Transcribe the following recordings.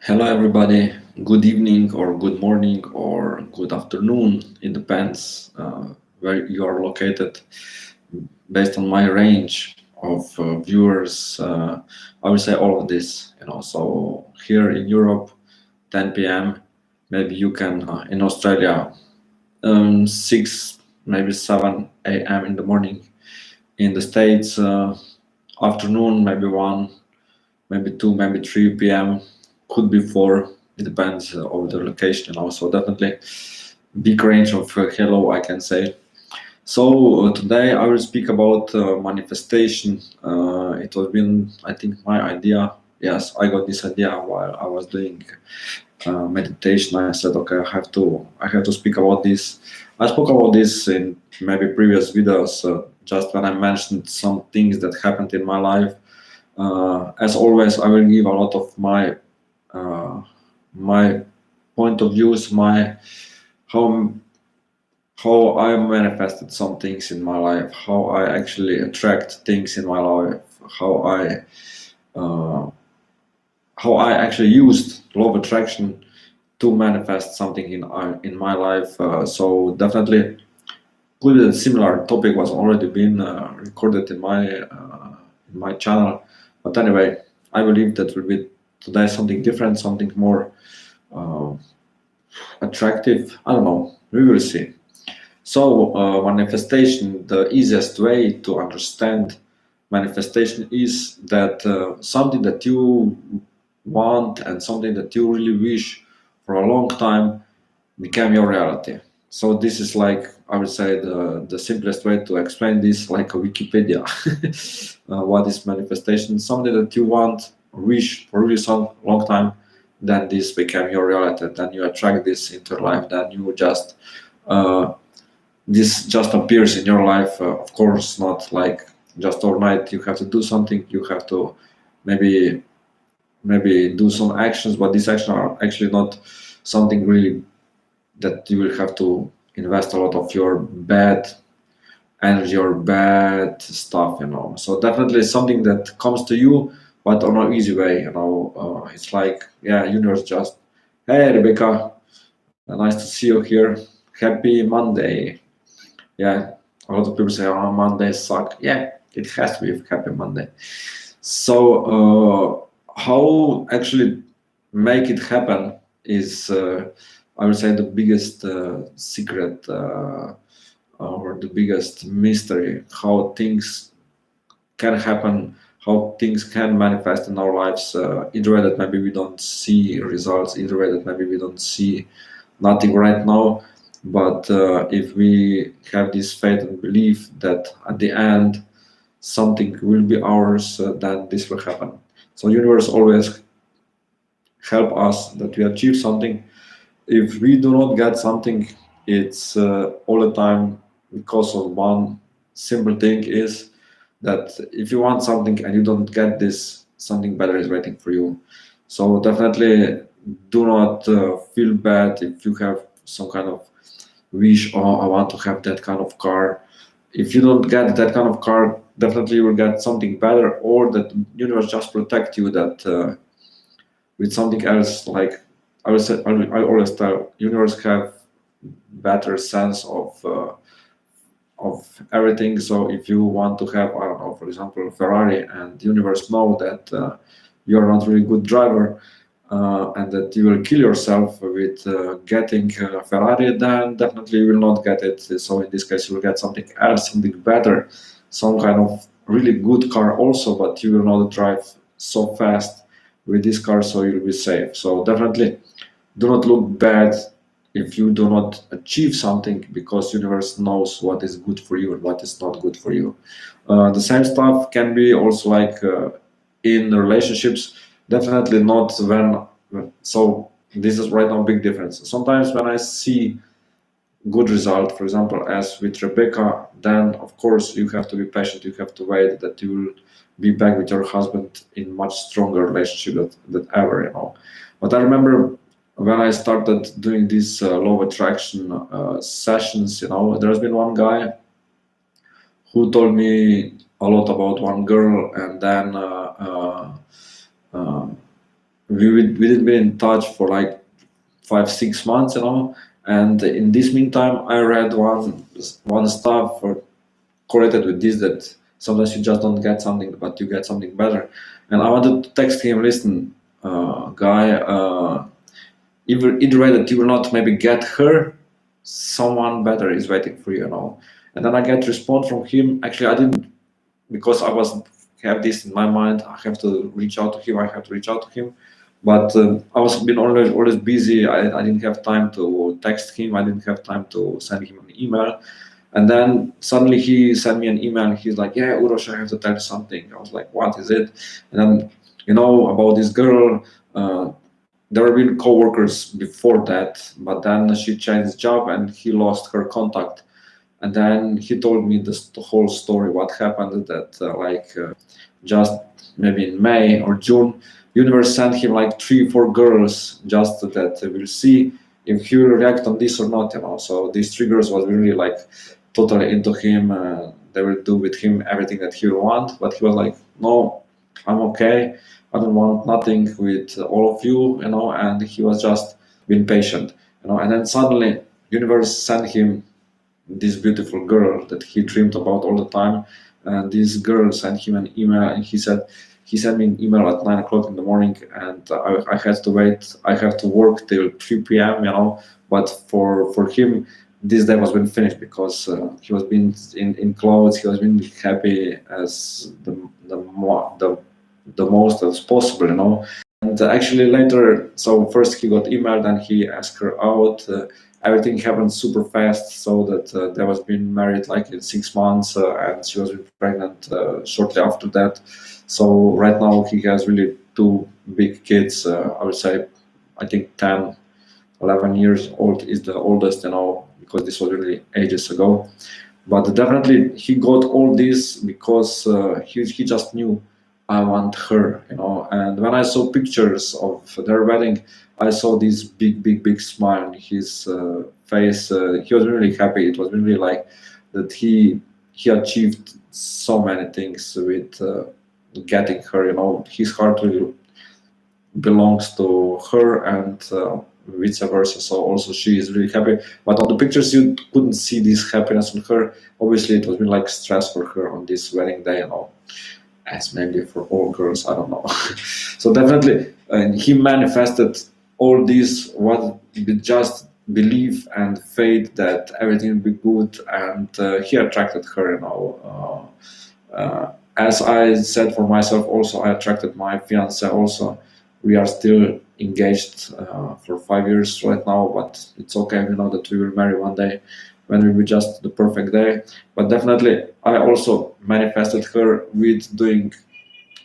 Hello, everybody. Good evening, or good morning, or good afternoon. It depends where you are located. Based on my range of viewers, I will say all of this. So here in Europe, 10 p.m. Maybe you can in Australia, 6, maybe 7 a.m. in the morning. In the States, afternoon, maybe 1, maybe 2, maybe 3 p.m. Could be 4. It depends on the location. Also, definitely big range of hello, I can say. So today I will speak about manifestation. It was been, I think, my idea. Yes, I got this idea while I was doing meditation. I said, okay, I have to speak about this. I spoke about this in maybe previous videos, just when I mentioned some things that happened in my life. As always, I will give a lot of uh, my point of views, my how how I manifested some things in my life, how I actually attract things in my life, how I uh, how I actually used law of attraction to manifest something in my life. So definitely, could a similar topic was already been recorded in my channel. But anyway, I believe that will be today something different, something more uh, attractive. I don't know. We will see. So, manifestation, the easiest way to understand manifestation is that something that you want and something that you really wish for a long time become your reality. So this is like, I would say, the simplest way to explain this, like a Wikipedia. What is manifestation? Something that you want, wish for really some long time, then this became your reality. Then you attract this into your life. Then you just uh, this just appears in your life. Of course, not like just overnight. You have to do something. You have to maybe do some actions, but these actions are actually not something really that you will have to invest a lot of your bad energy or bad stuff. So definitely something that comes to you, but on an easy way. It's like, yeah, universe just, hey Rebecca, nice to see you here. Happy Monday. Yeah, a lot of people say, oh, Mondays suck. Yeah, it has to be happy Monday. So how actually make it happen is, I would say, the biggest secret, or the biggest mystery. How things can happen, how things can manifest in our lives. Either way that maybe we don't see results, either way that maybe we don't see nothing right now. But if we have this faith and belief that at the end something will be ours, then this will happen. So universe always help us that we achieve something. If we do not get something, it's all the time because of one simple thing is that if you want something and you don't get this, something better is waiting for you. So definitely do not feel bad if you have some kind of wish, oh, I want to have that kind of car. If you don't get that kind of car, definitely you will get something better, or that universe just protect you that with something else. Like I always tell universe have better sense of everything. So if you want to have, I don't know, for example, a Ferrari, and universe know that you're not really good driver, and that you will kill yourself with getting a Ferrari, then definitely you will not get it. So in this case, you will get something else, something better, some kind of really good car also, but you will not drive so fast with this car, so you'll be safe. So definitely do not look bad if you do not achieve something, because universe knows what is good for you and what is not good for you. The same stuff can be also like in relationships. Definitely not when, so this is right now a big difference. Sometimes when I see good result, for example, as with Rebecca, then of course you have to be patient. You have to wait that you will be back with your husband in much stronger relationship than ever. But I remember when I started doing these law of attraction sessions, there's been one guy who told me a lot about one girl, and then uh, we didn't be in touch for like 5 6 months, and in this meantime I read one stuff correlated with this, that sometimes you just don't get something but you get something better. And I wanted to text him, listen, guy, either way that you will not maybe get her, someone better is waiting for you. And then I get response from him. Actually, I didn't, because I was have this in my mind. I have to reach out to him. I have to reach out to him. But I was been always busy. I didn't have time to text him. I didn't have time to send him an email. And then suddenly he sent me an email and he's like, yeah, Urosh, I have to tell you something. I was like, what is it? And then, about this girl, there have been co-workers before that, but then she changed job and he lost her contact. And then he told me the whole story, what happened, that just maybe in May or June, universe sent him like 3 4 girls, just that we'll see if he will react on this or not. So these 3 girls was really like totally into him. They will do with him everything that he will want, but he was like, no, I'm okay. I don't want nothing with all of you, and he was just being patient. And then suddenly universe sent him this beautiful girl that he dreamed about all the time. And this girl sent him an email, and he sent me an email at 9 o'clock in the morning, and I had to wait. I have to work till 3 p.m. But for him, this day was been finished because he was being in clothes. He was being happy as the most as possible. And actually later, so first he got email, then he asked her out. Everything happened super fast, so that they was being married like in 6 months, and she was pregnant shortly after that. So right now he has really 2 big kids. I would say, I think 10, 11 years old is the oldest, because this was really ages ago. But definitely he got all this because he just knew, I want her. And when I saw pictures of their wedding, I saw this big, big, big smile on his face. He was really happy. It was really like that he achieved so many things with getting her. His heart really belongs to her, and vice versa. So also she is really happy. But on the pictures you couldn't see this happiness on her. Obviously, it was been like stress for her on this wedding day, as maybe for all girls, I don't know. So definitely, he manifested all this, what we just believe and faith that everything will be good, and he attracted her. As I said for myself, also I attracted my fiance. Also, we are still engaged for 5 years right now, but it's okay. We know that we will marry one day when will be just the perfect day. But definitely, I also manifested her with doing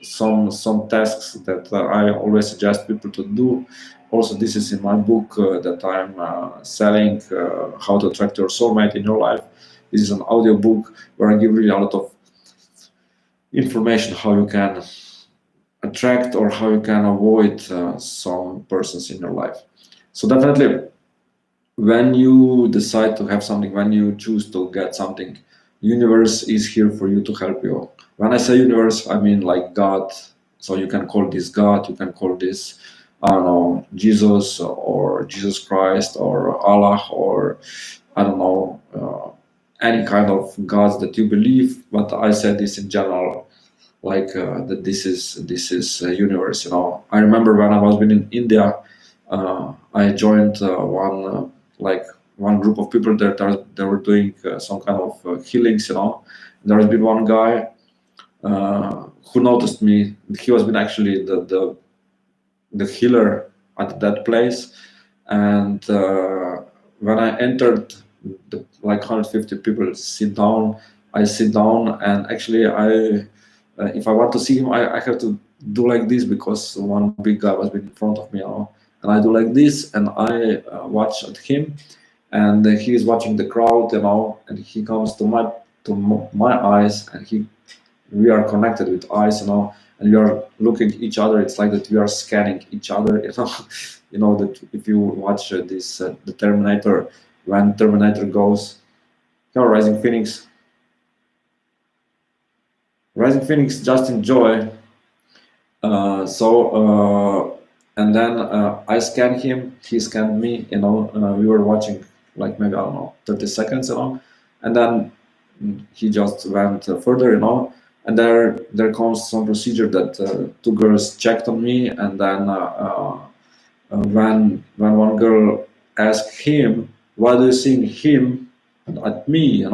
some tasks that I always suggest people to do. Also, this is in my book that I'm selling, How to Attract Your Soulmate in Your Life. This is an audio book where I give really a lot of information how you can attract or how you can avoid some persons in your life. So definitely, when you decide to have something, when you choose to get something, universe is here for you to help you. When I say universe, I mean like God. So you can call this God, you can call this, I don't know, Jesus or Jesus Christ or Allah, or I don't know, any kind of gods that you believe. But I said this in general, like that this is universe. I remember when I was in India, I joined one group of people that they were doing some kind of healings. There has been one guy who noticed me. He was been actually the healer at that place. And when I entered, like 150 people sit down, I sit down, and actually if I want to see him, I have to do like this, because one big guy was in front of me, and I do like this, and I watch at him, and he is watching the crowd, and he comes to my eyes, and we are connected with eyes, and we are looking at each other. It's like that we are scanning each other. That if you watch this the Terminator, when Terminator goes, Rising Phoenix. Rising Phoenix, just enjoy. So and then I scanned him, he scanned me, we were watching like maybe, I don't know, 30 seconds, and then he just went further, and there comes some procedure that two girls checked on me, and then when one girl asked him, "Why do you see him at me?"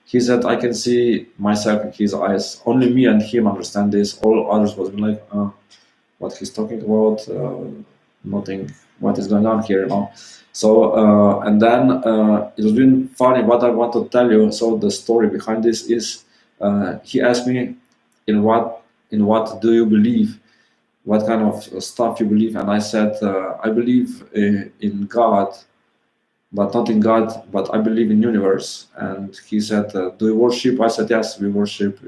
He said, "I can see myself in his eyes. Only me and him understand this. All others was like, what he's talking about, nothing. What is going on here?" So and then it was been funny. What I want to tell you. So the story behind this is, he asked me, "In what do you believe? What kind of stuff you believe?" And I said, "I believe in God, but not in God, but I believe in universe." And he said, "Do you worship?" I said, "Yes, we worship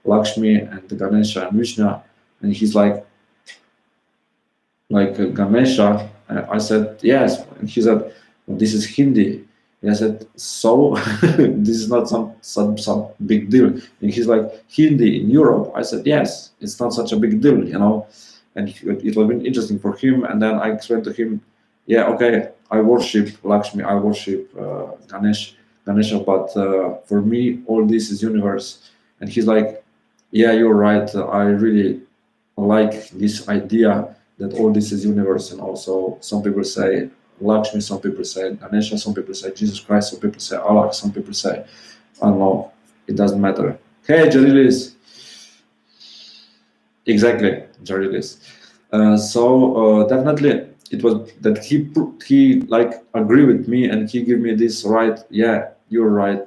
Lakshmi and Ganesha and Vishnu." And he's like Ganesha. I said, "Yes." And he said, "Well, this is Hindi." And I said, "So this is not some big deal." And he's like, "Hindi in Europe?" I said, "Yes, it's not such a big deal. And it was been interesting for him. And then I explained to him, "Yeah, okay, I worship Lakshmi, I worship Ganesha, but for me, all this is universe." And he's like, "Yeah, you're right. I really like this idea that all this is universe." And also, some people say Lakshmi, some people say Ganesha, some people say Jesus Christ, some people say Allah, some people say, I don't know, it doesn't matter. Hey, Jarilis. Exactly, Jarilis. So definitely, it was that he like agree with me, and he give me this right. Yeah, you're right.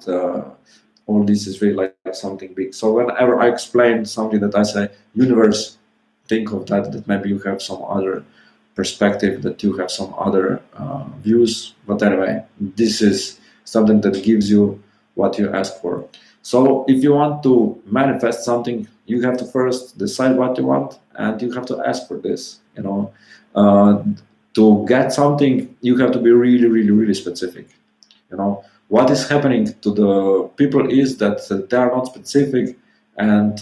All this is really like something big. So whenever I explain something that I say universe, think of that maybe you have some other perspective, that you have some other views. But anyway, this is something that gives you what you ask for. So if you want to manifest something, you have to first decide what you want, and you have to ask for this. To get something, you have to be really, really, really specific. What is happening to the people is that they are not specific, and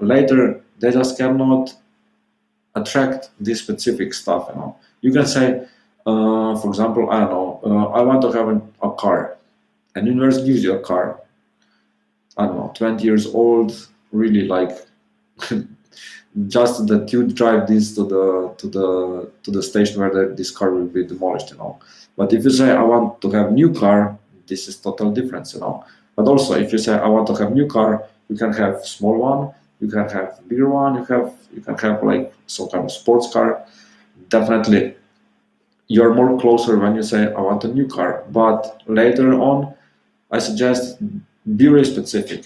later they just cannot attract this specific stuff. You can say, for example, I don't know, I want to have a car, and universe gives you a car. I don't know, 20 years old, really like just that you drive this to the station where this car will be demolished. But if you say I want to have new car, this is total difference. But also, if you say I want to have new car, you can have small one, you can have bigger one, you can have like some kind of sports car. Definitely, you're more closer when you say I want a new car. But later on, I suggest be very specific.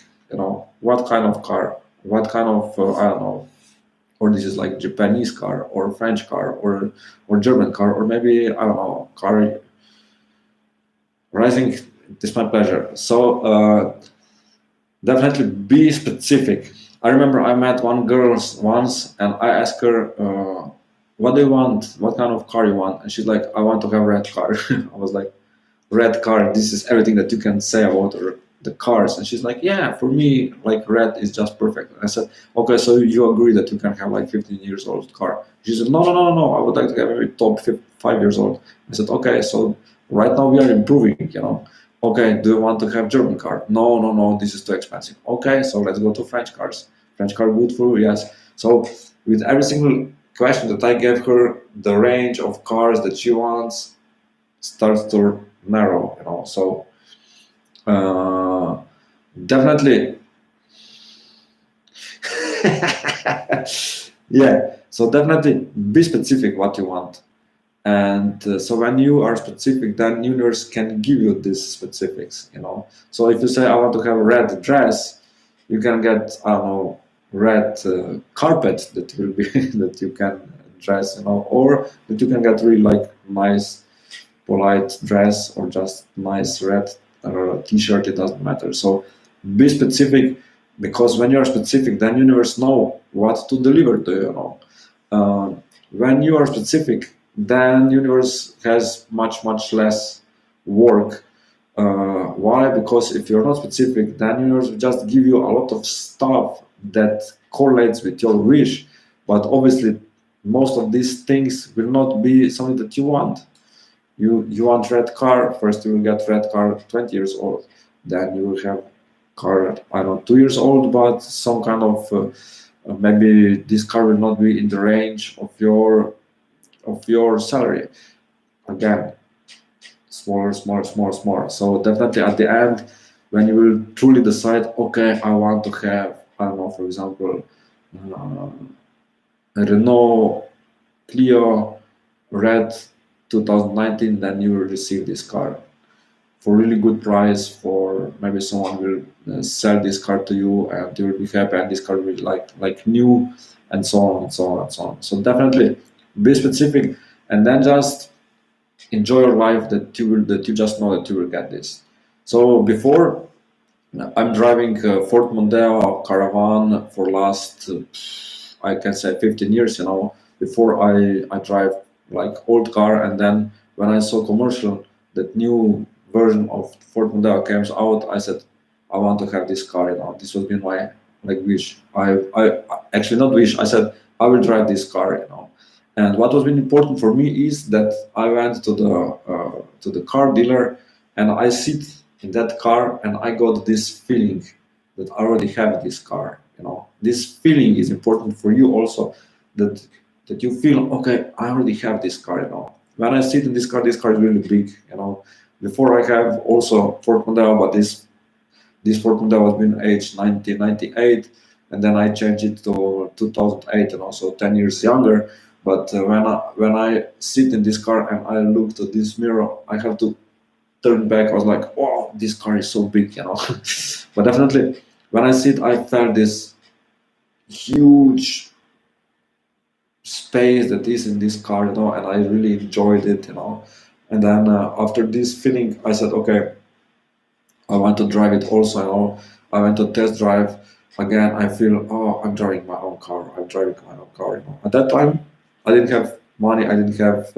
What kind of car, what kind of I don't know, or this is like Japanese car or French car or German car, or maybe I don't know, car. Rising, it's my pleasure. So definitely be specific. I remember I met one girl once, and I asked her, "What do you want? What kind of car you want?" And she's like, "I want to have a red car." I was like, "Red car? This is everything that you can say about the cars." And she's like, "Yeah, for me, like red is just perfect." And I said, "Okay, so you agree that you can have like 15 years old car?" She said, "No, no, no, no, no. I would like to have a top 5 years old." I said, "Okay, so right now we are improving. Okay, do you want to have German car?" "No, no, no. This is too expensive." "Okay, so let's go to French cars. French car good for you?" "Yes." So with every single question that I gave her, the range of cars that she wants starts to narrow. So uh, definitely, yeah. So definitely be specific what you want, and so when you are specific, then universe can give you these specifics. So if you say I want to have a red dress, you can get, I don't know, red carpet that will be that you can dress, or that you can get really like nice polite dress, or just nice red t-shirt. It doesn't matter. So be specific, because when you are specific, then universe know what to deliver to you. uh, when you are specific, then universe has much less work. Why? Because if you're not specific, then universe will just give you a lot of stuff that correlates with your wish, but obviously most of these things will not be something that you want. You want red car, first you will get red car 20 years old, then you will have car, I don't know, 2 years old, but some kind of maybe this car will not be in the range of your salary. Again, smaller, smaller, smaller, smaller. So definitely at the end, when you will truly decide, okay, I want to have, I don't know, for example, uh, a Renault Clio red 2019, then you will receive this car for really good price. For maybe someone will sell this car to you, and you will be happy, and this car will be like new, and so on and so on and so on. So definitely be specific, and then just enjoy your life, that you just know that you will get this. So before, I'm driving Ford Mondeo Caravan for last I can say 15 years. Before I drive like old car, and then when I saw commercial that new version of Ford Mondeo comes out, I said I want to have this car. This was been my like wish. I actually not wish. I said I will drive this car. And what was been important for me is that I went to the car dealer, and I sit in that car, and I got this feeling that I already have this car. This feeling is important for you also, that you feel, okay, I already have this car. When I sit in this car is really big. Before I have also Ford Mondeo, but this Ford Mondeo was been aged 1998, and then I changed it to 2008, and also 10 years younger. But when I sit in this car and I look at this mirror, I have to turn back. I was like, oh, this car is so big. But definitely, when I sit, I felt this huge space that is in this car, and I really enjoyed it. And then after this feeling, I said, okay, I want to drive it also. I went to test drive. Again, I feel, oh, I'm driving my own car. I'm driving my own car. At that time, I didn't have money. I didn't have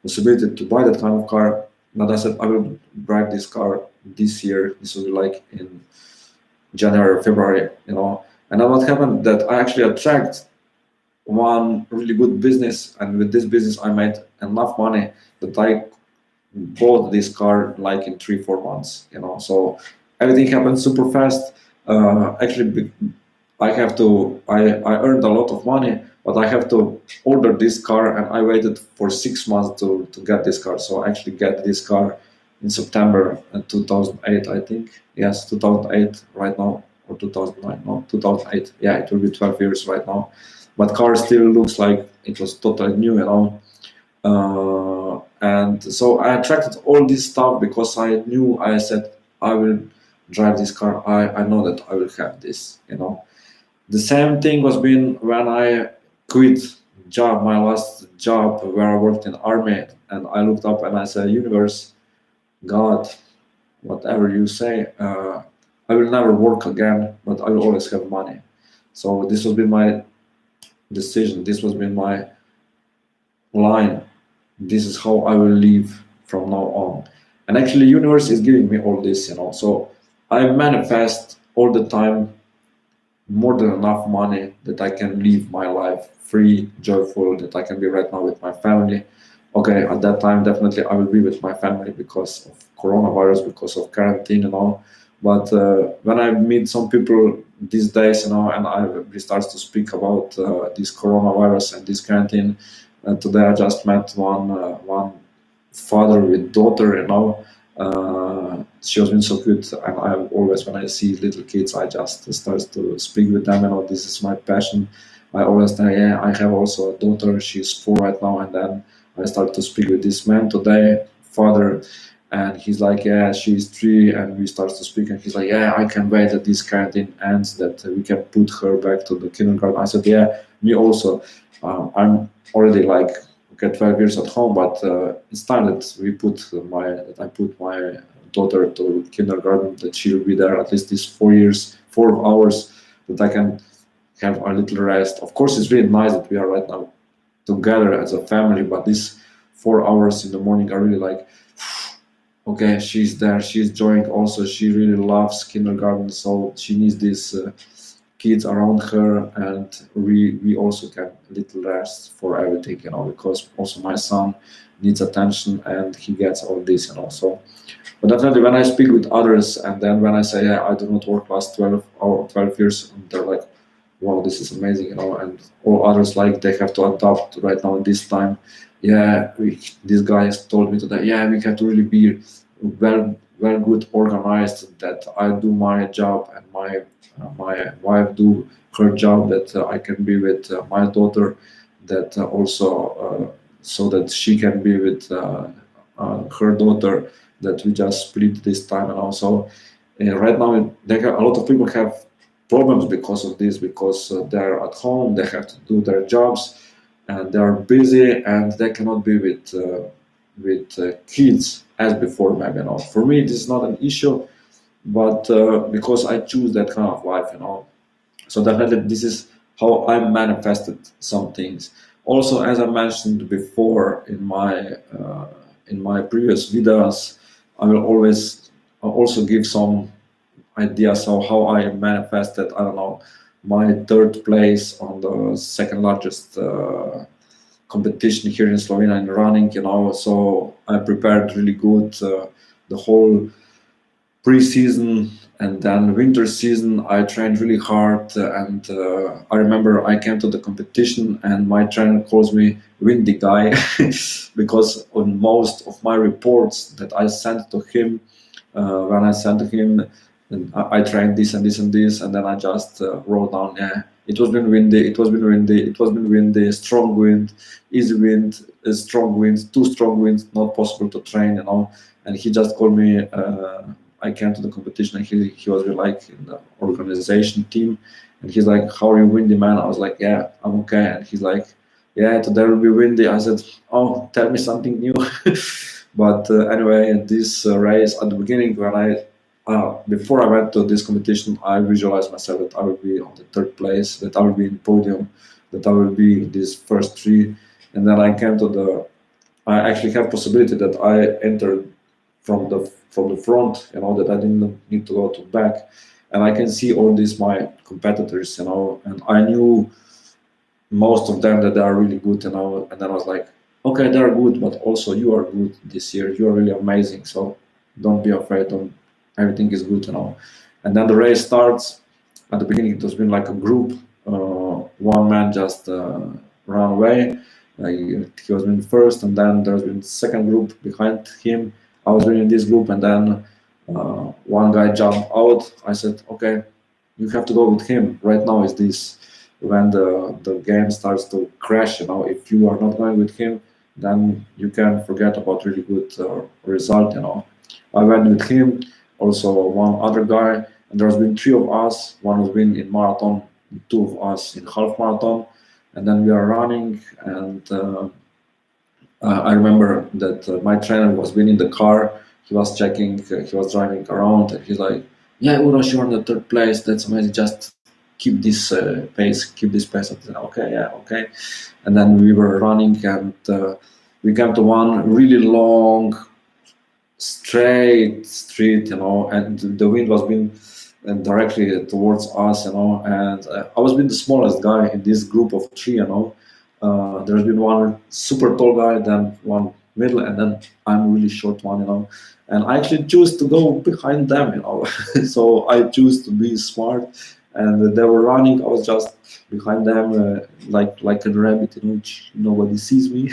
possibility to buy that kind of car. But I said I will drive this car this year. This was like in January or February. And then what happened, that I actually attract one really good business, and with this business I made enough money that I bought this car like in 3 4 months. So everything happened super fast. Actually, I earned a lot of money, but I have to order this car, and I waited for 6 months to get this car. So I actually get this car in September 2008, I think. Yes, 2008 right now, or 2009, no, 2008. Yeah, it will be 12 years right now. But car still looks like it was totally new. And so I attracted all this stuff because I knew, I said, I will drive this car. I know that I will have this. The same thing was been when I quit my last job where I worked in army, and I looked up and I said, universe, God, whatever you say, I will never work again, but I will always have money. So this was been my decision. This was been my line. This is how I will live from now on. And actually, universe is giving me all this. So I manifest all the time more than enough money that I can live my life free, joyful, that I can be right now with my family. Okay, at that time, definitely I will be with my family because of coronavirus, because of quarantine. But when I meet some people these days, and we start to speak about this coronavirus and this quarantine, today I just met one father with daughter. She has been so good, and I always, when I see little kids, I just start to speak with them. This is my passion. I always say, yeah, I have also a daughter. She's 4 right now, and then I start to speak with this man today, father, and he's like, yeah, she's 3, and we start to speak, and he's like, yeah, I can wait that this quarantine ends, that we can put her back to the kindergarten. I said, yeah, me also. I'm already like, okay, 12 years at home, but it's time that I put my daughter to kindergarten, that she will be there at least these 4 years, 4 hours, that I can have a little rest. Of course, it's really nice that we are right now together as a family, but these 4 hours in the morning are really like, okay, she's there, she's enjoying also, she really loves kindergarten, so she needs this kids around her, and we also get a little rest for everything, because also my son needs attention and he gets all this, so. But definitely, when I speak with others, and then when I say, yeah, I do not work last 12 years, and they're like, wow, this is amazing, and all others, like, they have to adapt right now in this time. Yeah, this guy has told me today, yeah, we have to really be well good organized, that I do my job and my wife do her job, that I can be with my daughter, that also so that she can be with her daughter, that we just split this time. And also right now a lot of people have problems because of this, because they're at home, they have to do their jobs, and they're busy, and they cannot be with kids as before, maybe. For me this is not an issue, but because I choose that kind of life, so definitely this is how I manifested some things. Also, as I mentioned before in my previous videos, I will always also give some ideas of how I manifested, I don't know, my third place on the second largest competition here in Slovenia in running, so I prepared really good the whole pre-season, and then winter season I trained really hard, and I remember I came to the competition and my trainer calls me windy guy because on most of my reports that I sent to him, when I sent to him, and I tried this and this and this, and then I just wrote down, yeah, it was been windy, it was been windy, it was been windy, strong wind, easy wind, strong wind, too strong wind, not possible to train, And he just called me. I came to the competition, and he was really, like, in the organization team, and he's like, "How are you, windy man?" I was like, "Yeah, I'm okay." And he's like, "Yeah, today will be windy." I said, "Oh, tell me something new." But anyway, this race at the beginning, when before I went to this competition, I visualized myself that I will be on the third place, that I will be in podium, that I will be in these first three, and then I came to I actually have possibility that I entered from the front, that I didn't need to go to back, and I can see all these my competitors, and I knew most of them that they are really good, and then I was like, okay, they are good, but also you are good this year, you are really amazing, so don't be afraid, don't, everything is good, and then the race starts. At the beginning it was been like a group, one man just ran away, he was in first, and then there's been second group behind him, I was in this group, and then one guy jumped out. I said, okay, you have to go with him. Right now is this, when the game starts to crash, if you are not going with him, then you can forget about really good result, I went with him, also one other guy, and there's been three of us. One has been in marathon, two of us in half marathon, and then we are running, and I remember that my trainer was been in the car. He was checking. He was driving around, and he's like, "Yeah, Uroš, you're in the third place. That's amazing. Just keep this pace. Keep this pace." I said, "Okay, yeah, okay." And then we were running, and we came to one really long, straight street, and the wind was being directly towards us, and I was being the smallest guy in this group of three, there's been one super tall guy, then one middle, and then I'm really short one, and I actually choose to go behind them, so I choose to be smart, and they were running, I was just behind them, like a rabbit, which nobody sees me.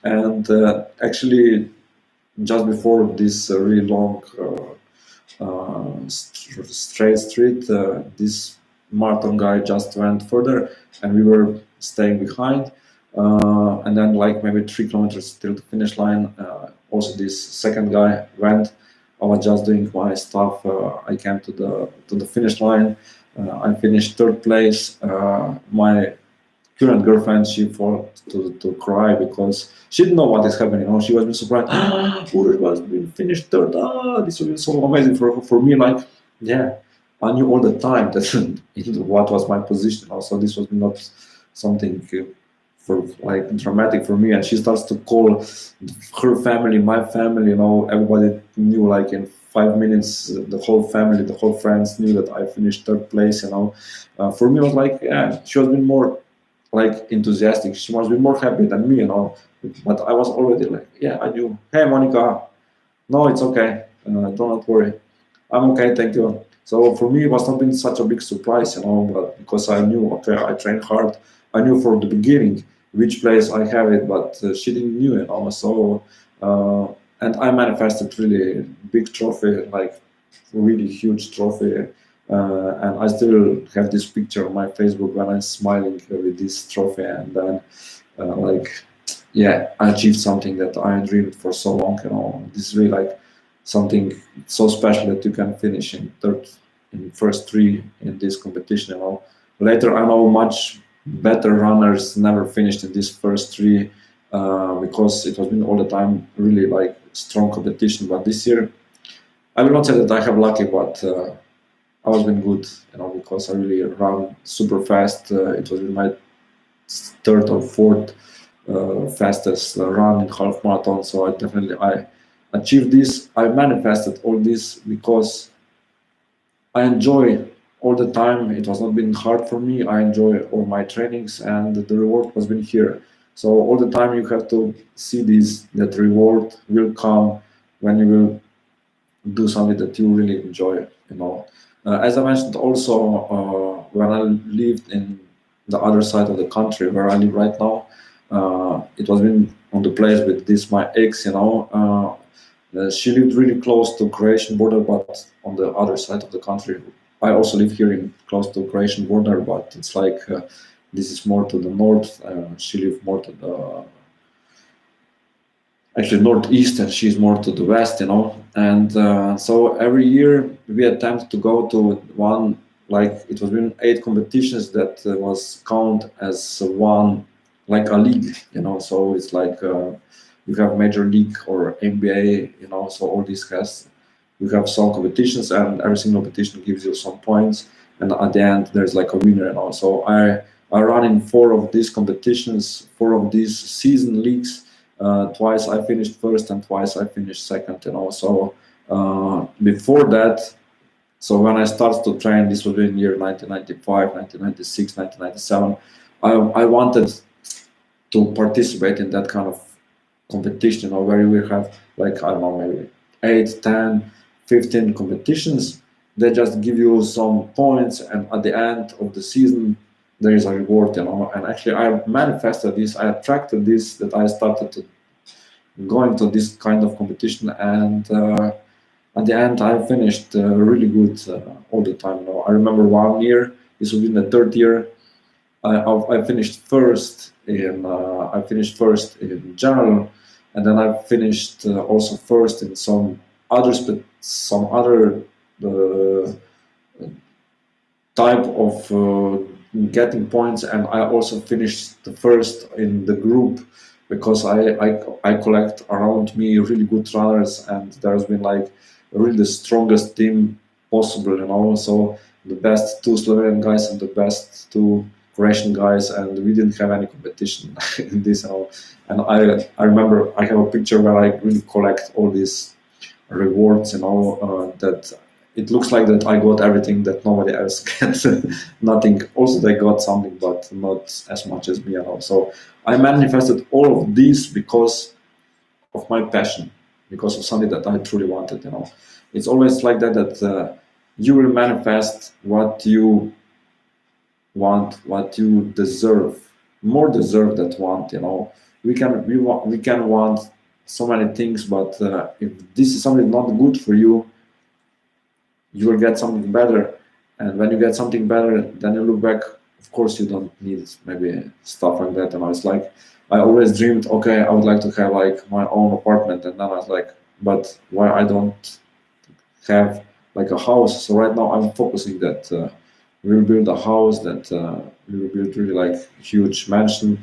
And actually just before this really long straight street, this marathon guy just went further, and we were staying behind. And then, like maybe 3 kilometers till the finish line, also this second guy went. I was just doing my stuff. I came to the finish line. I finished third place. My current girlfriend, she fought to cry because she didn't know what is happening. She was been surprised. Ulrich was been finished third. This was so amazing for me. Like, yeah, I knew all the time that what was my position. Also, this was not something for like dramatic for me, and she starts to call her family, my family, everybody knew like in 5 minutes, the whole family, the whole friends knew that I finished third place. For me, it was like, yeah, she was been more like enthusiastic. She must be more happy than me. But I was already like, yeah, I do. Hey, Monica, no, it's okay. Do not worry. I'm okay, thank you. So for me, it was not been such a big surprise, but because I knew, okay, I trained hard. I knew from the beginning which place I have it, but she didn't knew. So, uh, and I manifested really big trophy, like really huge trophy. And I still have this picture on my Facebook when I'm smiling with this trophy, and then like, yeah, I achieved something that I dreamed for so long. This is really like something so special that you can finish in first three in this competition. Later, I know much better runners never finished in this first three because it has been all the time really like strong competition. But this year, I will not say that I have lucky, but I was been good, because I really ran super fast. It was my third or fourth fastest run in half marathon. So I achieved this. I manifested all this because I enjoy all the time. It was not been hard for me. I enjoy all my trainings, and the reward was been here. So all the time you have to see this, that reward will come when you will do something that you really enjoy. As I mentioned also, when I lived in the other side of the country where I live right now, it was been on the place with this my ex. She lived really close to Croatian border, but on the other side of the country. I also live here in close to Croatian border, but it's like this is more to the north. She lived more to the actually northeast, and she's more to the west. And so every year we attempt to go to one, like it was been 8 competitions that was count as one, like a league. So it's like you have major league or NBA. So all these has, you have some competitions, and every single competition gives you some points, and at the end there's like a winner. So I run in 4 of these competitions, 4 of these season leagues. Twice I finished first and twice I finished second. So before that, so when I started to train, this was in year 1995, 1996, 1997, I wanted to participate in that kind of competition, where you will have like, I don't know, maybe 8, 10, 15 competitions. They just give you some points, and at the end of the season there is a reward. And actually I manifested this, I attracted this, that I started to going to this kind of competition, and at the end I finished really good all the time. I remember one year, this was in the third year, I finished first in general, and then I finished also first in some other uh, type of getting points, and I also finished the first in the group because I collect around me really good runners, and there's been like really the strongest team possible. So the best 2 Slovenian guys and the best 2 Croatian guys, and we didn't have any competition in this. And I remember I have a picture where I really collect all these rewards, that it looks like that I got everything that nobody else gets. Nothing. Also, they got something, but not as much as me. So I manifested all of this because of my passion, because of something that I truly wanted. It's always like that. That you will manifest what you want, what you deserve, more deserve that want. We can want so many things, but if this is something not good for you, you will get something better. And when you get something better, then you look back, of course you don't need maybe stuff like that. And I was like, I always dreamed, okay, I would like to have like my own apartment. And then I was like, but why I don't have like a house? So right now I'm focusing that we'll build a house, that we will build really like huge mansion.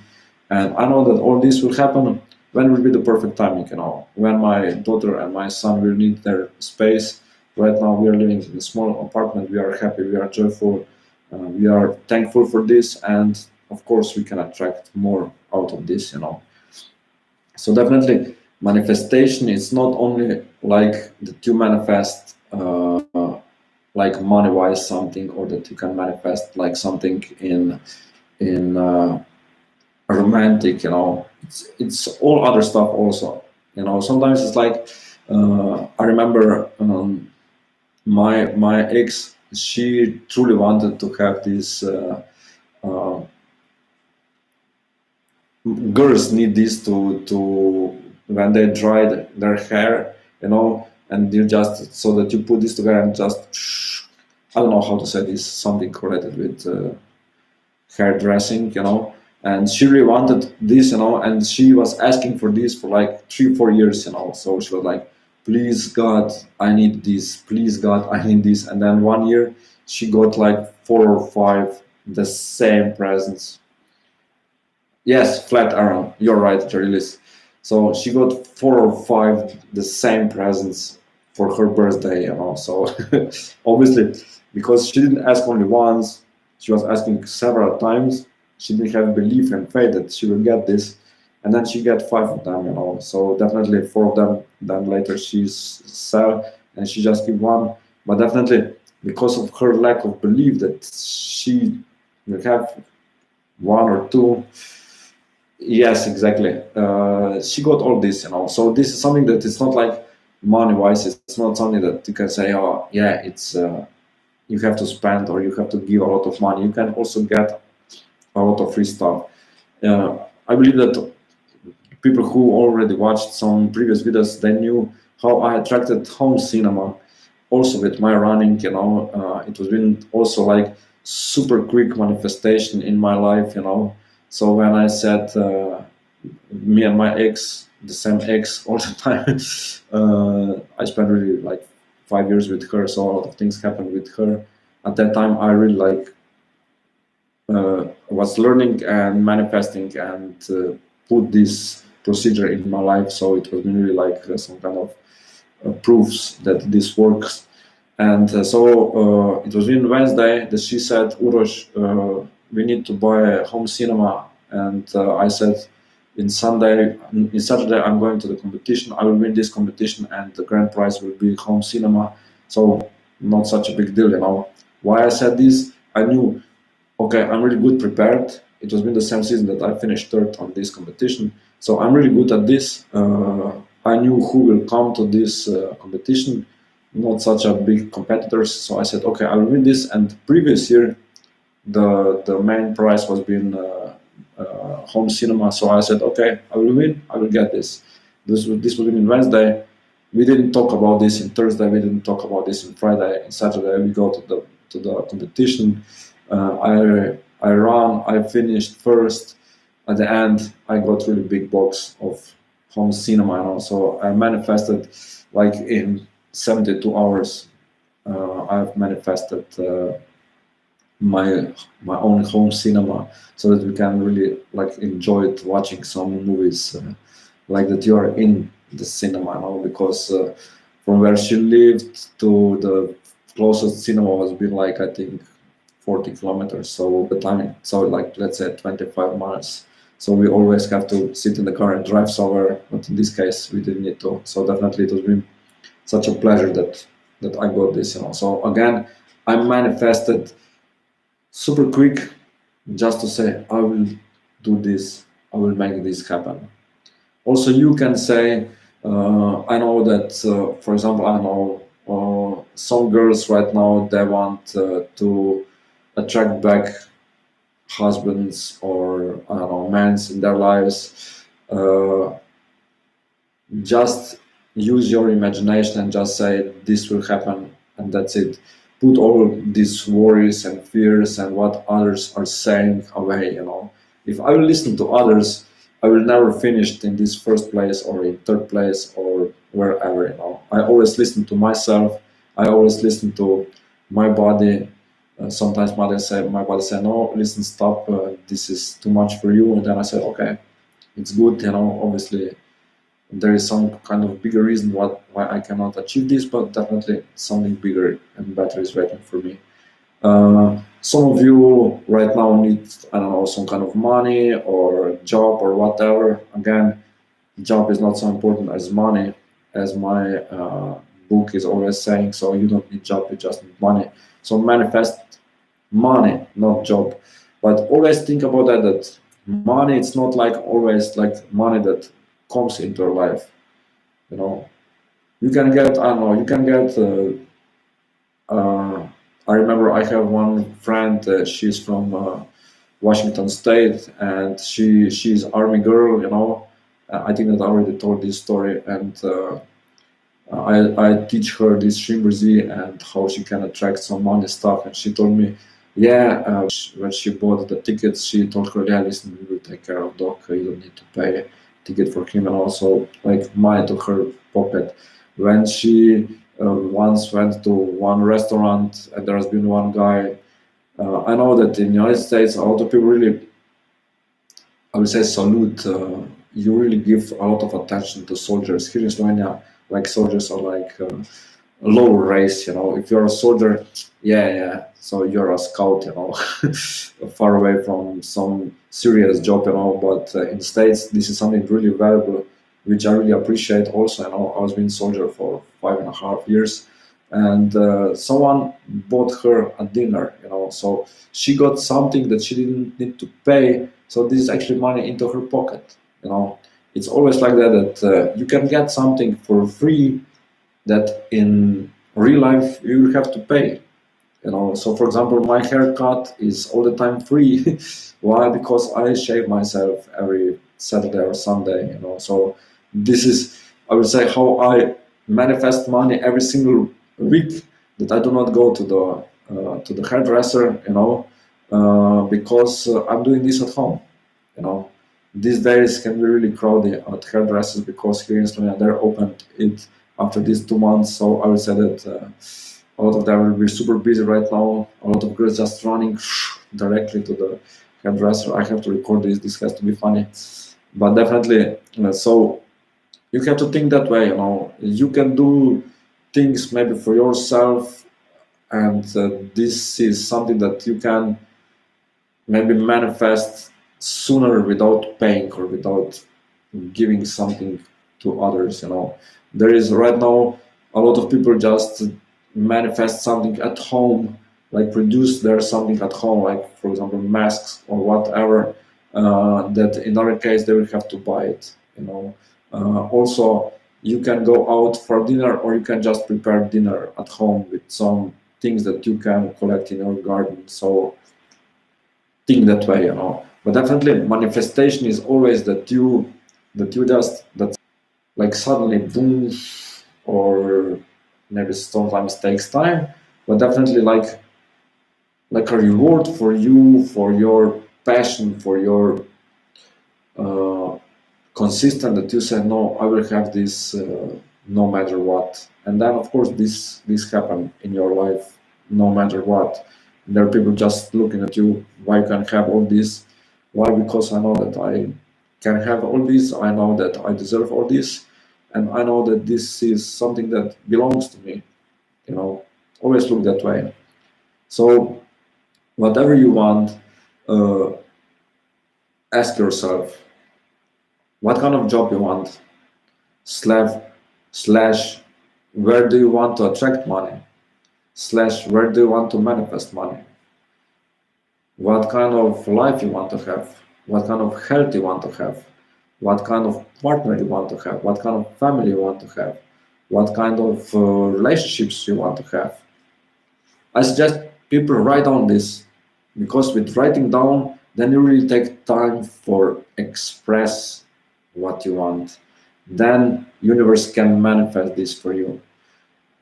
And I know that all this will happen when will be the perfect timing, when my daughter and my son will need their space. Right now we are living in a small apartment, we are happy, we are joyful, we are thankful for this, and of course we can attract more out of this, you know. So definitely manifestation is not only like that you manifest like money wise something, or that you can manifest like something in romantic, you know. It's all other stuff also, you know. Sometimes it's like I remember my ex, she truly wanted to have this uh, girls need this to when they dry their hair, you know, and you just so that you put this together and just I don't know how to say this, something related with hairdressing, you know. And she really wanted this, you know, and she was asking for this for like 3 4 years, you know. So she was like, please God, I need this, please God, I need this. And then 1 year she got like 4 or 5 the same presents. Yes, flat iron. You're right, Jarilis. So she got 4 or 5 the same presents for her birthday, you know. So obviously, because she didn't ask only once, she was asking several times. She didn't have belief and faith that she will get this, and then she got 5 of them, you know. So definitely 4 of them. Then later she's sell and she just give one. But definitely because of her lack of belief that she will have 1 or 2. Yes, exactly. She got all this, you know. So this is something that it's not like money wise. It's not something that you can say, oh, yeah, it's you have to spend or you have to give a lot of money. You can also get a lot of free stuff. I believe that people who already watched some previous videos, they knew how I attracted home cinema. Also with my running, you know, it was been also like super quick manifestation in my life, you know. So when I said me and my ex, the same ex all the time, I spent really like 5 years with her, so a lot of things happened with her. At that time, I really like was learning and manifesting and put this procedure in my life. So it was really like some kind of proofs that this works. And so it was in Wednesday that she said, Urosh, we need to buy a home cinema. And I said, in Saturday, I'm going to the competition. I will win this competition, and the grand prize will be home cinema. So not such a big deal, you know. Why I said this? I knew, okay, I'm really good prepared. It was been the same season that I finished third on this competition. So I'm really good at this. I knew who will come to this competition, not such a big competitors. So I said, okay, I will win this. And previous year, the main prize was being home cinema. So I said, okay, I will win. I will get this. This was in Wednesday. We didn't talk about this in Thursday. We didn't talk about this in Friday. In Saturday, we go to the competition. I ran. I finished first. At the end, I got really big box of home cinema, and also I manifested like in 72 hours. I've manifested my own home cinema, so that we can really like enjoy it, watching some movies like that you are in the cinema, you know, because from where she lived to the closest cinema was been like I think 40 kilometers. So the time, so like let's say 25 miles. So we always have to sit in the car and drive somewhere. But in this case, we didn't need to. So definitely, it has been such a pleasure that I got this. You know. So again, I manifested super quick, just to say I will do this. I will make this happen. Also, you can say, I know that, for example, I know some girls right now, they want to attract back husbands or I don't know, men in their lives. Just use your imagination and just say this will happen, and that's it. Put all these worries and fears and what others are saying away, you know. If I will listen to others, I will never finish in this first place or in third place or wherever, you know. I always listen to myself. I always listen to my body. Sometimes my body say, no, listen, stop, this is too much for you. And then I say, okay, it's good, you know. Obviously there is some kind of bigger reason why I cannot achieve this, but definitely something bigger and better is waiting for me. Some of you right now need, I don't know, some kind of money or job or whatever. Again, job is not so important as money, as my book is always saying. So you don't need job, you just need money. So manifest money, not job. But always think about that, that money, it's not like always like money that comes into your life. You know, you can get, I don't know, you can get, I remember I have one friend, she's from Washington State, and she's army girl, you know. I think that I already told this story, and I teach her this Shimmerzy and how she can attract some money stuff. And she told me, yeah, when she bought the tickets, she told her, yeah, listen, we will take care of Doc. You don't need to pay ticket for him, and also like money to her pocket. When she once went to one restaurant, and there has been one guy. I know that in the United States, a lot of people really, I would say, salute. You really give a lot of attention to soldiers. Here in Slovenia, like soldiers are like a low race, you know. If you're a soldier, yeah, so you're a scout, you know, far away from some serious job, you know. But in States, this is something really valuable, which I really appreciate. Also, you know, I was being soldier for 5.5 years, and someone bought her a dinner, you know, so she got something that she didn't need to pay. So this is actually money into her pocket, you know. It's always like that, that you can get something for free that in real life you have to pay, you know. So for example, my haircut is all the time free. Why? Because I shave myself every Saturday or Sunday, you know. So this is, I would say, how I manifest money every single week, that I do not go to the hairdresser, you know, because I'm doing this at home, you know. These days can be really crowded at hairdressers, because here in Slovenia they're opened it after these 2 months. So I would say that a lot of them will be super busy right now. A lot of girls just running directly to the hairdresser. I have to record this. This has to be funny, but definitely. So you have to think that way. You know, you can do things maybe for yourself, and this is something that you can maybe manifest sooner without paying or without giving something to others, you know. There is right now a lot of people just manifest something at home, like produce their something at home, like for example masks or whatever, that in our case they will have to buy it, you know. Also, you can go out for dinner, or you can just prepare dinner at home with some things that you can collect in your garden. So think that way, you know. But definitely manifestation is always that you just that like suddenly boom, or maybe sometimes takes time, but definitely like a reward for you, for your passion, for your uh, consistent, that you say, no, I will have this no matter what. And then of course this happen in your life no matter what. There are people just looking at you, why you can have all this. Why? Because I know that I can have all this, I know that I deserve all this, and I know that this is something that belongs to me, you know. Always look that way. So whatever you want, uh, ask yourself what kind of job you want, slash where do you want to attract money, slash where do you want to manifest money, what kind of life you want to have, what kind of health you want to have, what kind of partner you want to have, what kind of family you want to have, what kind of relationships you want to have. I suggest people write down this, because with writing down, then you really take time for express what you want. Then universe can manifest this for you.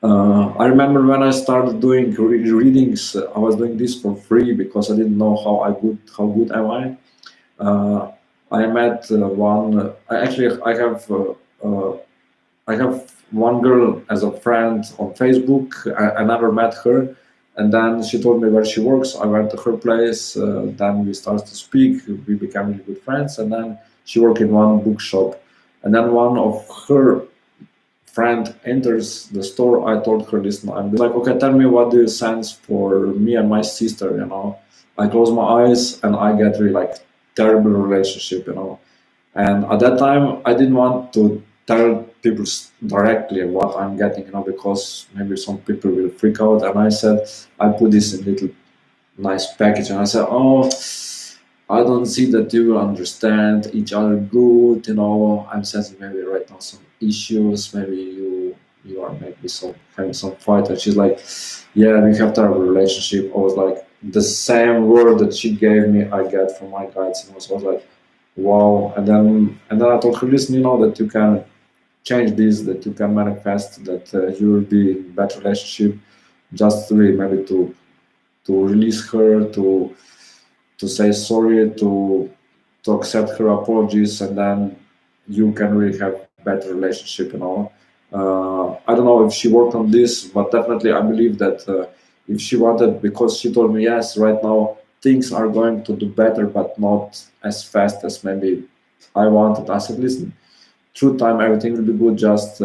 I remember when I started doing readings, I was doing this for free because I didn't know how good am I. I met one. I have one girl as a friend on Facebook. I never met her, and then she told me where she works. I went to her place. Then we started to speak. We became really good friends, and then she worked in one bookshop. And then one of her friend enters the store, I told her, listen, I'm like, okay, tell me what do you sense for me and my sister, you know. I close my eyes and I get really like terrible relationship, you know. And at that time, I didn't want to tell people directly what I'm getting, you know, because maybe some people will freak out. And I said, I put this in little nice package, and I said, oh, I don't see that you will understand each other good, you know. I'm sensing maybe right now some issues, maybe you are maybe some having some fight. And she's like, yeah, we have terrible relationship. I was like, the same word that she gave me, I get from my guides, and so I was like, wow. And then I told her, listen, you know that you can change this, that you can manifest, that you will be in better relationship. Just really maybe to release her, to say sorry, to accept her apologies, and then you can really have better relationship, you know. I don't know if she worked on this, but definitely I believe that if she wanted, because she told me, yes, right now things are going to do better, but not as fast as maybe I wanted. I said, listen, through time everything will be good, just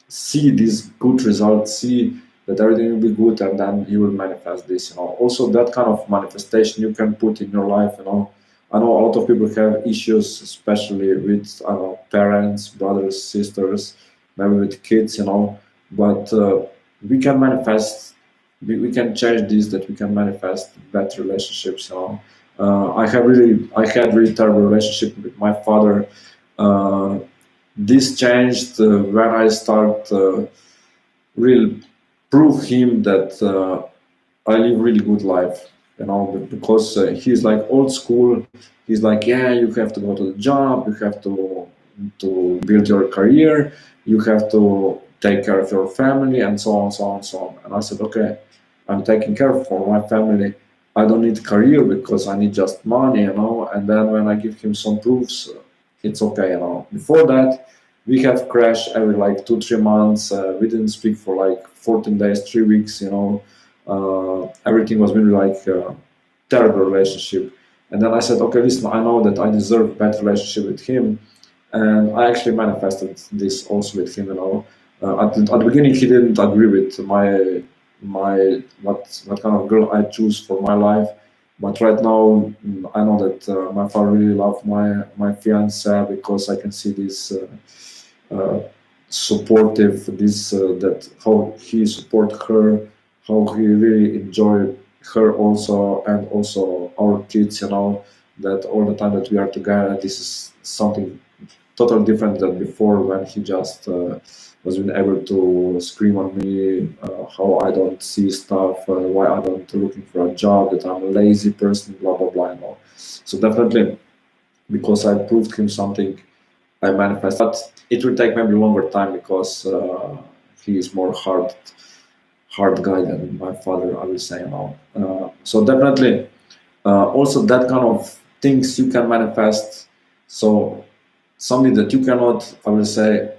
see these good results, see that everything will be good, and then you will manifest this, you know. Also that kind of manifestation you can put in your life, you know. I know a lot of people have issues, especially with, I don't know, parents, brothers, sisters, maybe with kids, you know. But we can manifest, we can change this, that we can manifest better relationships, you know. I had really terrible relationship with my father. uh, this changed when I start really prove him that I live really good life, you know, because he's like old school. He's like, yeah, you have to go to the job, you have to build your career, you have to take care of your family, and so on, so on, so on. And I said, okay, I'm taking care for my family. I don't need career because I need just money, you know. And then when I give him some proofs, it's okay, you know. Before that, we have crashed every like 2 3 months. We didn't speak for like 14 days, 3 weeks, you know. Everything was really like terrible relationship. And then I said, okay, listen, I know that I deserve a better relationship with him, and I actually manifested this also with him. You know, at the beginning he didn't agree with my what kind of girl I choose for my life, but right now I know that my father really love my fiance, because I can see this supportive, this that how he support her, how he really enjoy her also, and also our kids. You know, that all the time that we are together, this is something totally different than before, when he just wasn't able to scream on me how I don't see stuff, why I don't looking for a job, that I'm a lazy person, blah blah blah. You know. So definitely, because I proved him something, I manifest. But it will take maybe longer time, because he is more hard guy than my father, I will say now. So definitely, also that kind of things you can manifest. So something that you cannot, I will say,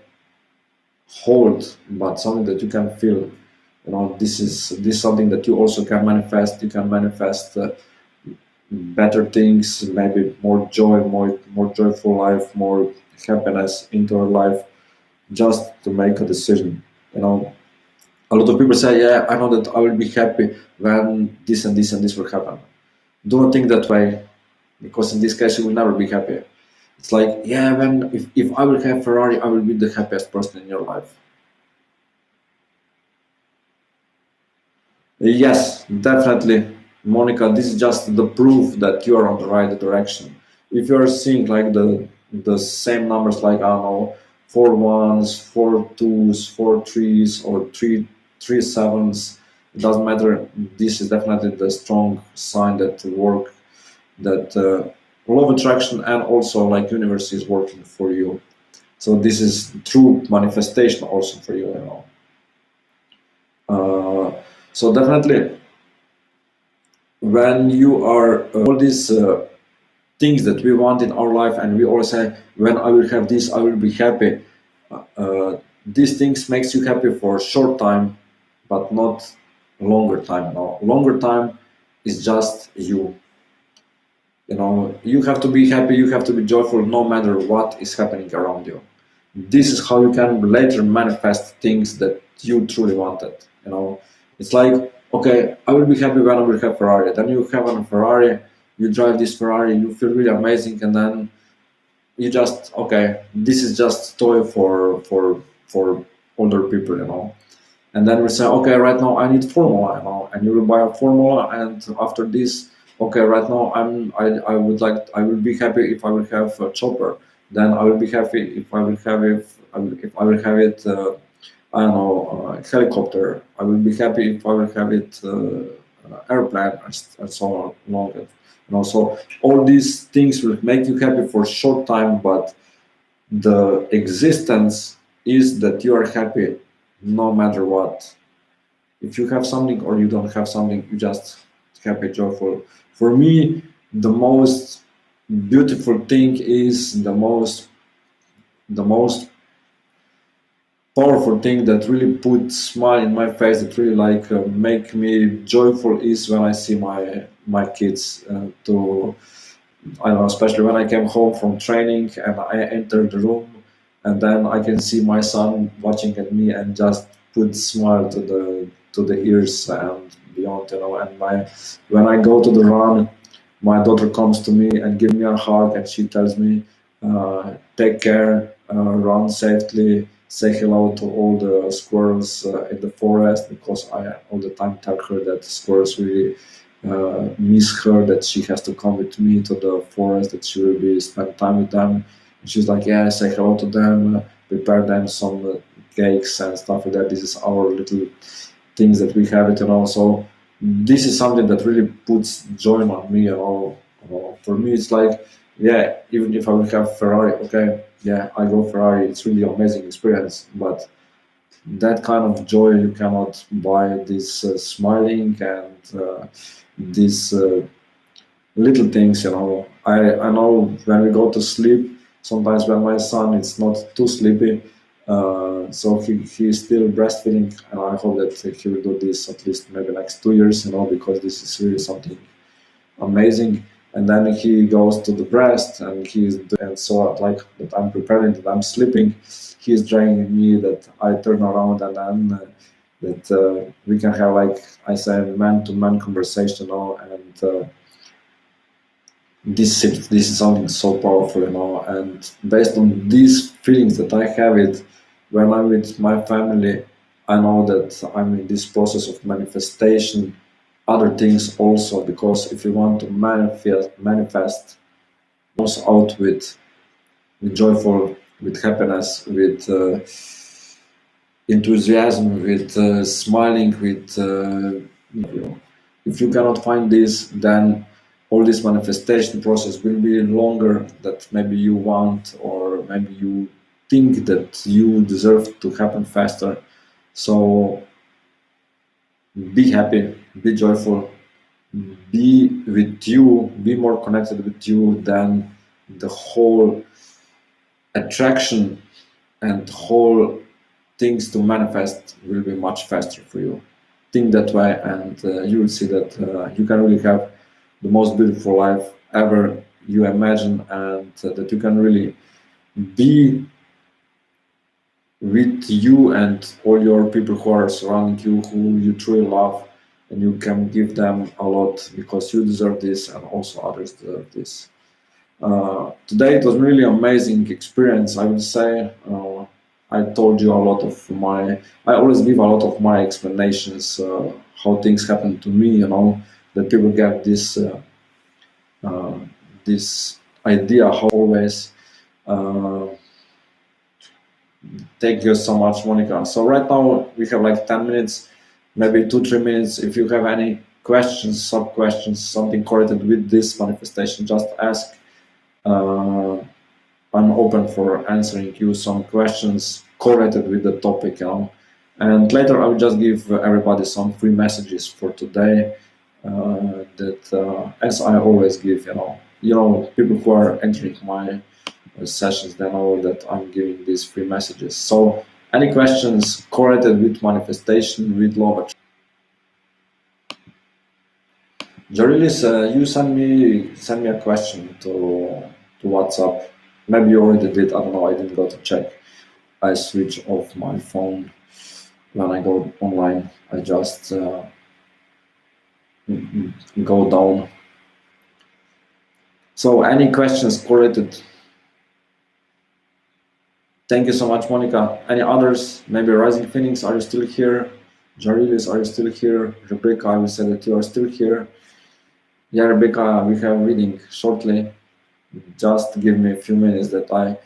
hold, but something that you can feel. You know, this is something that you also can manifest. You can manifest better things, maybe more joy, more joyful life, more happiness into your life, just to make a decision. You know, a lot of people say, yeah, I know that I will be happy when this and this and this will happen. Do not think that way, because in this case you will never be happy. It's like, yeah, when if I will have Ferrari, I will be the happiest person in your life. Yes, definitely, Monica. This is just the proof that you are on the right direction. If you are seeing like the same numbers, like, I don't know, 4 1s, 4 2s, 4 3s, or three sevens, it doesn't matter. This is definitely the strong sign that work, that law of attraction and also like universe is working for you. So this is true manifestation also for you. You know. So definitely, when you are all these things that we want in our life, and we all say, when I will have this I will be happy. These things makes you happy for a short time, but not longer time. No, longer time is just you. You know, you have to be happy, you have to be joyful, no matter what is happening around you. this is how you can later manifest things that you truly wanted. You know, it's like, okay, I will be happy when I will have Ferrari. Then you have a Ferrari, you drive this Ferrari, you feel really amazing, and then you just, okay, this is just toy for older people, you know. And then we say, okay, right now I need formula, you know, and you will buy a formula, and after this, okay, right now I would like, I will be happy if I will have a chopper. Then I will be happy if I will have it, if I will have it, I don't know, helicopter. I will be happy if I will have it, airplane, and so on. You know, so all these things will make you happy for a short time, but the existence is that you are happy no matter what. If you have something or you don't have something, you just happy, joyful. For me, the most beautiful thing is the most powerful thing that really puts smile in my face, that really like make me joyful, is when I see my kids, to I don't know, especially when I came home from training and I entered the room, and then I can see my son watching at me and just put smile to the ears and beyond, you know. And my when I go to the run, my daughter comes to me and give me a hug, and she tells me, "Take care, run safely, say hello to all the squirrels in the forest," because I all the time tell her that squirrels really miss her, that she has to come with me to the forest, that she will be spend time with them. And she's like, yeah, say hello to them, prepare them some cakes and stuff like that. This is our little things that we have it, you know. So this is something that really puts joy on me, you know. For me, it's like, yeah, even if I will have Ferrari, okay, yeah, I go Ferrari. It's really amazing experience, but that kind of joy you cannot buy. This smiling and these little things, you know. I know when we go to sleep, sometimes when my son is not too sleepy, so he's still breastfeeding, and I hope that he will do this at least maybe next 2 years, you know, because this is really something amazing. And then he goes to the breast, and and so like that I'm preparing, that I'm sleeping, he's draining me, that I turn around, and then that we can have, like I said, man-to-man conversation, you know. And this is something so powerful, you know. And based on these feelings that I have it when I'm with my family, I know that I'm in this process of manifestation other things also, because if you want to manifest comes out with joyful, with happiness, with enthusiasm, with smiling, with if you cannot find this, then all this manifestation process will be longer that maybe you want, or maybe you think that you deserve to happen faster. So be happy, be joyful, be with you, be more connected with you, than the whole attraction and whole things to manifest will be much faster for you. Think that way, and you will see that you can really have the most beautiful life ever you imagine, and that you can really be with you and all your people who are surrounding you, who you truly love, and you can give them a lot, because you deserve this, and also others deserve this. Today it was really amazing experience, I would say. I told you a lot of I always give a lot of my explanations, how things happen to me, you know, that people get uh, this idea how always. Uh, Thank you so much, Monica. So right now we have like 10 minutes, maybe 2, 3 minutes. If you have any questions, sub questions, something correlated with this manifestation, just ask. Uh, I'm open for answering you some questions correlated with the topic, you know. And later I will just give everybody some free messages for today. That as I always give, people who are entering my sessions, they know that I'm giving these free messages. So any questions correlated with manifestation, with law? Jarilis, you send me a question to WhatsApp. Maybe you already did. I don't know. I didn't go to check. I switch off my phone when I go online. I just go down. So any questions correlated? Thank you so much, Monica. Any others? Maybe Rising Phoenix, are you still here? Jarilis, are you still here? Rebecca, I will say that you are still here. Yeah, Rebecca, we have reading shortly. Just give me a few minutes that I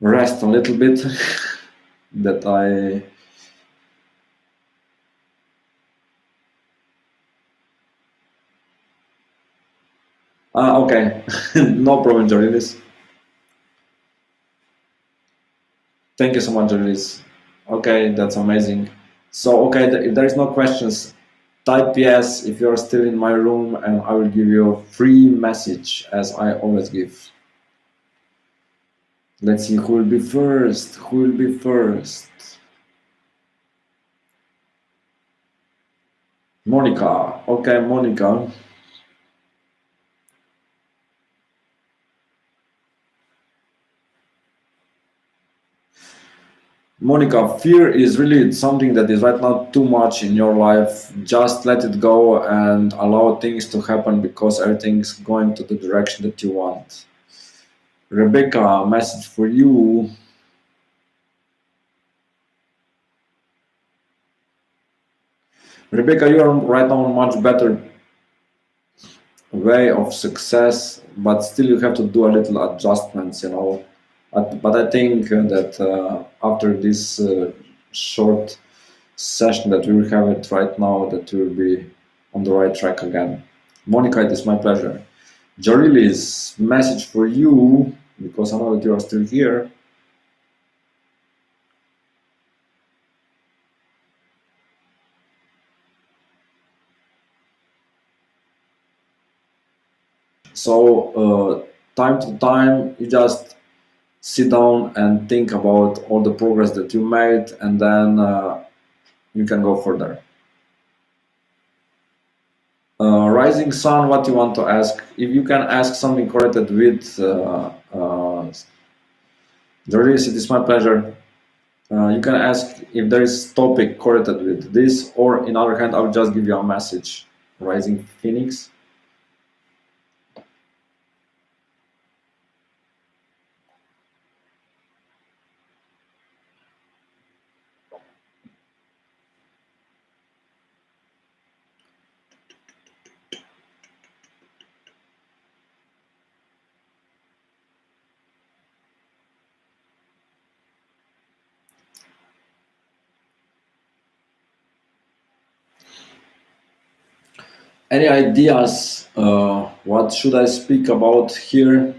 rest a little bit, that I... Okay, no problem, Jarilis. Thank you so much, Jarilis. Okay, that's amazing. So, okay, if there is no questions, type yes if you're still in my room, and I will give you a free message as I always give. Let's see who will be first. Who will be first? Monica. Okay, Monica. Monica, fear is really something that is right now too much in your life. Just let it go and allow things to happen because everything's going to the direction that you want. Rebecca, message for you. Rebecca, you are right now on much better way of success, but still you have to do a little adjustments, you know. But I think that after this short session that we will have it right now, that we will be on the right track again. Monica, it is my pleasure. Jarilis, message for you, because I know that you are still here. So time to time, you just sit down and think about all the progress that you made, and then you can go further. Rising Sun, what you want to ask? If you can ask something correlated with Doris, it is my pleasure. You can ask if there is topic correlated with this, or in other hand, I'll just give you a message. Rising Phoenix. Any ideas? What should I speak about here?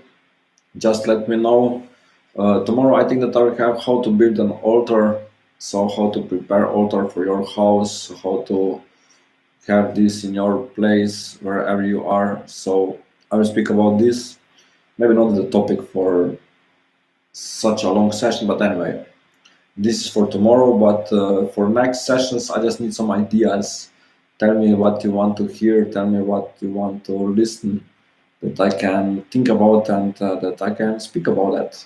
Just let me know. Tomorrow, I think that I will have how to build an altar. So how to prepare altar for your house, how to have this in your place wherever you are. So I will speak about this. Maybe not the topic for such a long session, but anyway, this is for tomorrow. But for next sessions, I just need some ideas. Tell me what you want to hear. Tell me what you want to listen, that I can think about, and that I can speak about that.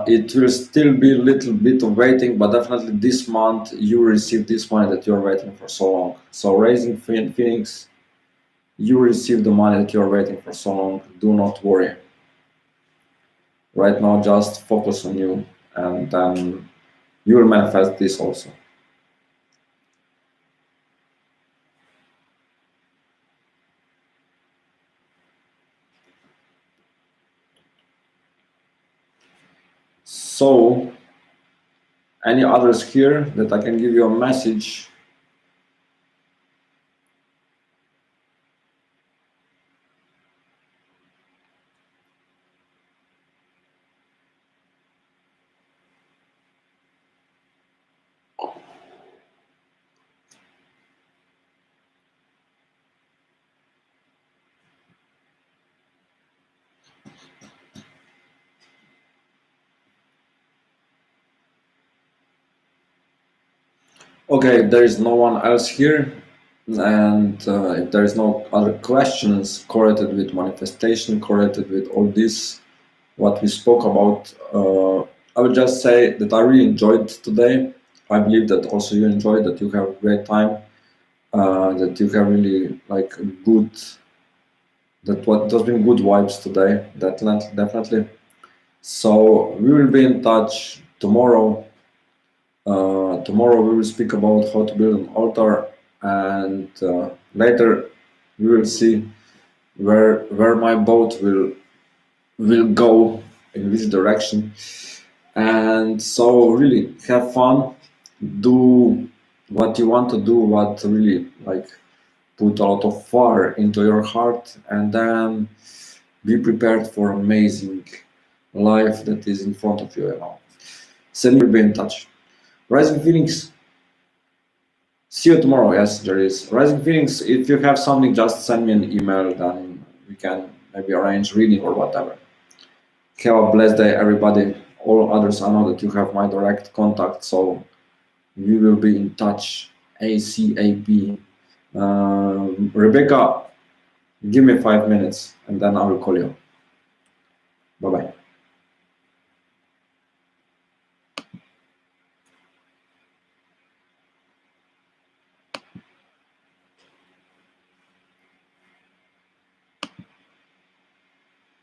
It will still be a little bit of waiting, but definitely this month you will receive this money that you're waiting for so long. So Raising Phoenix, you will receive the money that you're waiting for so long. Do not worry. Right now, just focus on you, and then you will manifest this also. So, any others here that I can give you a message? Okay, if there is no one else here, and if there is no other questions correlated with manifestation, correlated with all this, what we spoke about, I would just say that I really enjoyed today. I believe that also you enjoyed, that you have a great time, that you have really like a good, that what there's been good vibes today, definitely. So we will be in touch tomorrow. Tomorrow we will speak about how to build an altar, and later we will see where my boat will go, in which direction. And so really have fun, do what you want to do, what really like put a lot of fire into your heart, and then be prepared for amazing life that is in front of you, you know. Send me, be in touch. Rising Feelings, see you tomorrow. Yes, there is Rising Feelings. If you have something, just send me an email, then we can maybe arrange reading or whatever. Have a blessed day, everybody. All others, I know that you have my direct contact, so we will be in touch ACAP. Rebecca, give me 5 minutes and then I will call you. Bye bye.